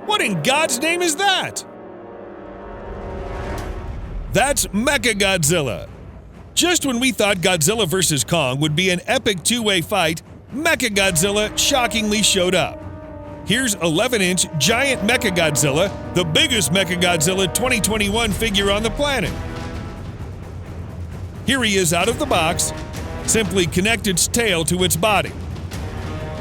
What in God's name is that? That's Mechagodzilla. Just when we thought Godzilla vs. Kong would be an epic two-way fight, Mechagodzilla shockingly showed up. Here's 11-inch Giant Mechagodzilla, the biggest Mechagodzilla 2021 figure on the planet. Here he is out of the box. Simply connect its tail to its body.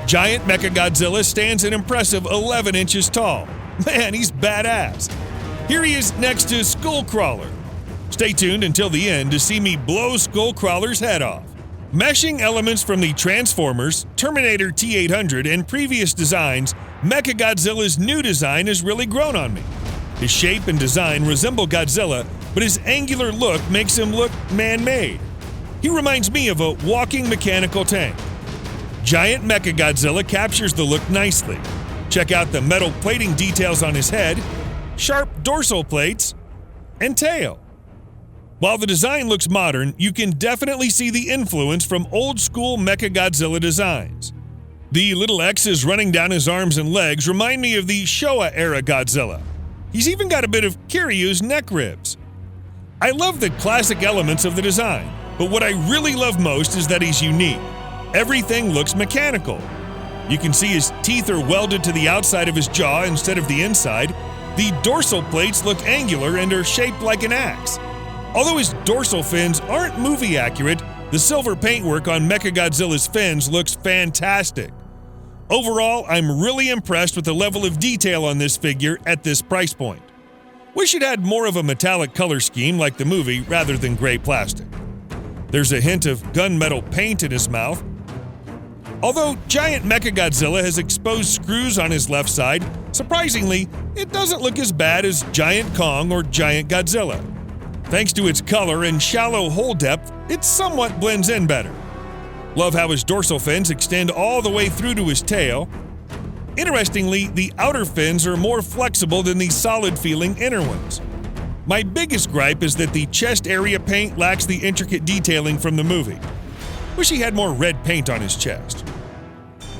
Giant Mechagodzilla stands an impressive 11 inches tall. Man, he's badass. Here he is next to Skullcrawler. Stay tuned until the end to see me blow Skullcrawler's head off. Meshing elements from the Transformers, Terminator T-800, and previous designs, Mechagodzilla's new design has really grown on me. His shape and design resemble Godzilla, but his angular look makes him look man-made. He reminds me of a walking mechanical tank. Giant Mechagodzilla captures the look nicely. Check out the metal plating details on his head, sharp dorsal plates, and tail. While the design looks modern, you can definitely see the influence from old-school Mechagodzilla designs. The little X's running down his arms and legs remind me of the Showa-era Godzilla. He's even got a bit of Kiryu's neck ribs. I love the classic elements of the design, but what I really love most is that he's unique. Everything looks mechanical. You can see his teeth are welded to the outside of his jaw instead of the inside. The dorsal plates look angular and are shaped like an axe. Although his dorsal fins aren't movie accurate, the silver paintwork on Mechagodzilla's fins looks fantastic. Overall, I'm really impressed with the level of detail on this figure at this price point. Wish it had more of a metallic color scheme like the movie rather than gray plastic. There's a hint of gunmetal paint in his mouth. Although Giant Mechagodzilla has exposed screws on his left side, surprisingly, it doesn't look as bad as Giant Kong or Giant Godzilla. Thanks to its color and shallow hole depth, it somewhat blends in better. Love how his dorsal fins extend all the way through to his tail. Interestingly, the outer fins are more flexible than the solid-feeling inner ones. My biggest gripe is that the chest area paint lacks the intricate detailing from the movie. Wish he had more red paint on his chest.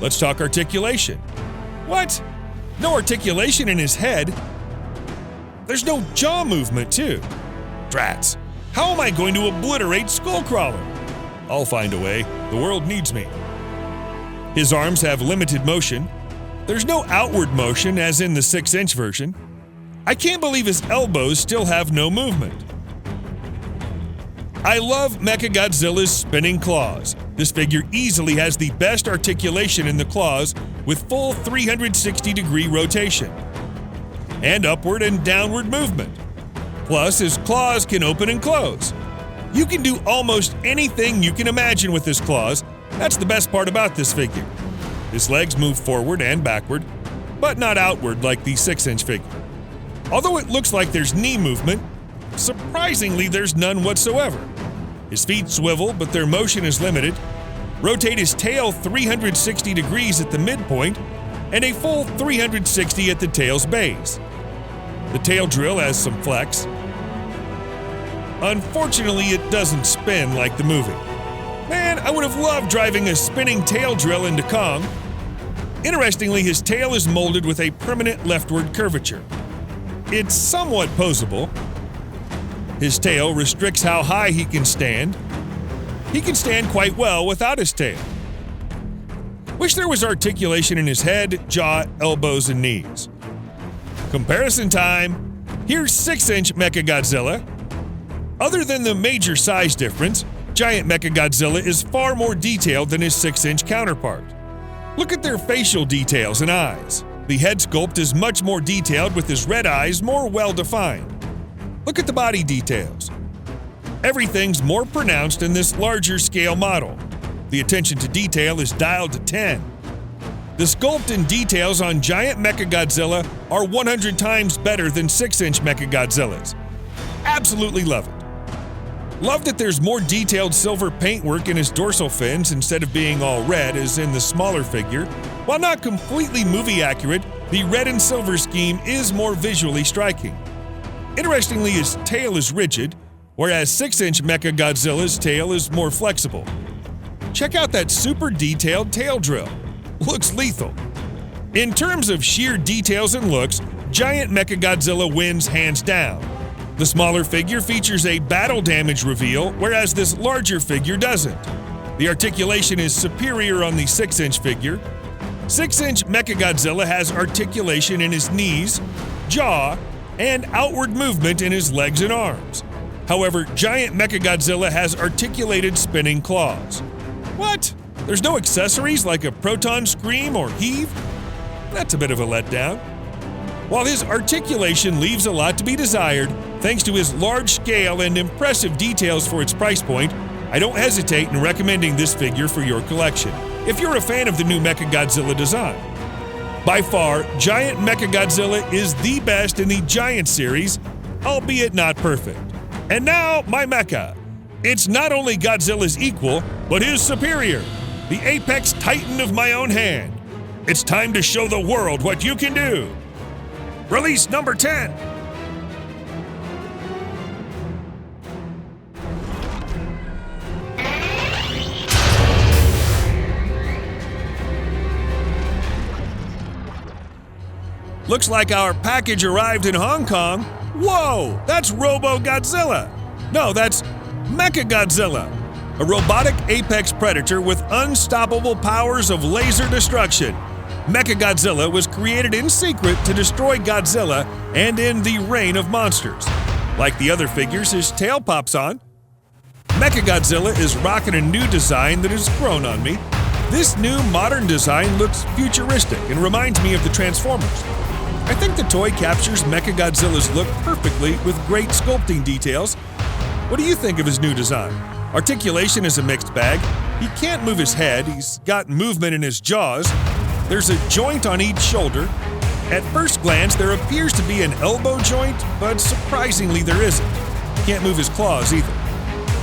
Let's talk articulation. What? No articulation in his head? There's no jaw movement, too. Drats. How am I going to obliterate Skullcrawler? I'll find a way. The world needs me. His arms have limited motion. There's no outward motion as in the 6-inch version. I can't believe his elbows still have no movement. I love Mechagodzilla's spinning claws. This figure easily has the best articulation in the claws with full 360-degree rotation and upward and downward movement. Plus, his claws can open and close. You can do almost anything you can imagine with his claws. That's the best part about this figure. His legs move forward and backward, but not outward like the 6-inch figure. Although it looks like there's knee movement, surprisingly there's none whatsoever. His feet swivel, but their motion is limited. Rotate his tail 360 degrees at the midpoint, and a full 360 at the tail's base. The tail drill has some flex. Unfortunately, it doesn't spin like the movie. Man, I would have loved driving a spinning tail drill into Kong. Interestingly, his tail is molded with a permanent leftward curvature. It's somewhat posable. His tail restricts how high he can stand. He can stand quite well without his tail. Wish there was articulation in his head, jaw, elbows, and knees. Comparison time. Here's 6-inch Mechagodzilla. Other than the major size difference, Giant Mechagodzilla is far more detailed than his 6-inch counterpart. Look at their facial details and eyes. The head sculpt is much more detailed with his red eyes more well-defined. Look at the body details. Everything's more pronounced in this larger scale model. The attention to detail is dialed to 10. The sculpt and details on Giant Mechagodzilla are 100 times better than 6-inch Mechagodzillas. Absolutely love it. Love that there's more detailed silver paintwork in his dorsal fins instead of being all red as in the smaller figure. While not completely movie accurate, the red and silver scheme is more visually striking. Interestingly, his tail is rigid, whereas 6-inch Mechagodzilla's tail is more flexible. Check out that super detailed tail drill. Looks lethal. In terms of sheer details and looks, Giant Mechagodzilla wins hands down. The smaller figure features a battle damage reveal, whereas this larger figure doesn't. The articulation is superior on the 6-inch figure. 6-inch Mechagodzilla has articulation in his knees, jaw, and outward movement in his legs and arms. However, Giant Mechagodzilla has articulated spinning claws. What? There's no accessories like a proton scream or heave? That's a bit of a letdown. While his articulation leaves a lot to be desired, thanks to his large scale and impressive details for its price point, I don't hesitate in recommending this figure for your collection, if you're a fan of the new Mechagodzilla design. By far, Giant Mechagodzilla is the best in the Giant series, albeit not perfect. And now, my mecha. It's not only Godzilla's equal, but his superior, the apex titan of my own hand. It's time to show the world what you can do. Release number 10. Looks like our package arrived in Hong Kong. Whoa, that's Robo-Godzilla. No, that's Mechagodzilla, a robotic apex predator with unstoppable powers of laser destruction. Mechagodzilla was created in secret to destroy Godzilla and end the reign of monsters. Like the other figures, his tail pops on. Mechagodzilla is rocking a new design that has grown on me. This new modern design looks futuristic and reminds me of the Transformers. I think the toy captures Mechagodzilla's look perfectly with great sculpting details. What do you think of his new design? Articulation is a mixed bag. He can't move his head, he's got movement in his jaws. There's a joint on each shoulder. At first glance, there appears to be an elbow joint, but surprisingly there isn't. He can't move his claws either.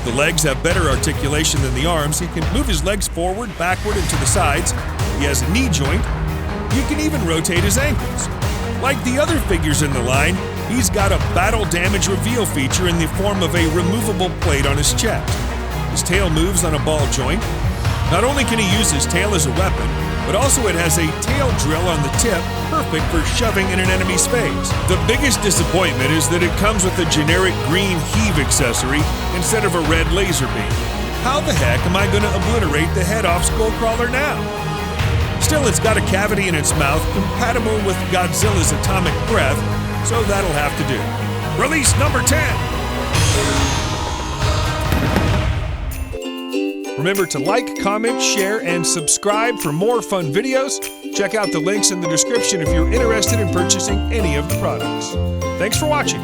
The legs have better articulation than the arms. He can move his legs forward, backward, and to the sides. He has a knee joint. He can even rotate his ankles. Like the other figures in the line, he's got a battle damage reveal feature in the form of a removable plate on his chest. His tail moves on a ball joint. Not only can he use his tail as a weapon, but also it has a tail drill on the tip, perfect for shoving in an enemy's face. The biggest disappointment is that it comes with a generic green heave accessory instead of a red laser beam. How the heck am I going to obliterate the head off Skullcrawler now? Still, it's got a cavity in its mouth compatible with Godzilla's atomic breath, so that'll have to do. Release number 10! Remember to like, comment, share, and subscribe for more fun videos. Check out the links in the description if you're interested in purchasing any of the products. Thanks for watching.